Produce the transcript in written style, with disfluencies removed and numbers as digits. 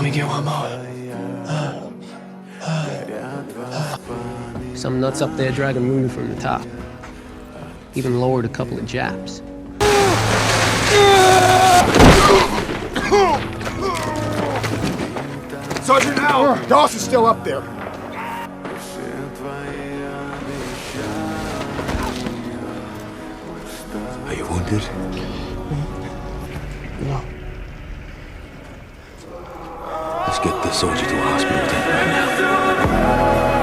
Let me get one more. Some nuts up there dragging Rooney from the top. Even lowered a couple of Japs. Sergeant Al! Dawson's still up there. Are you wounded? No. Let's get this soldier to a hospital tent right now.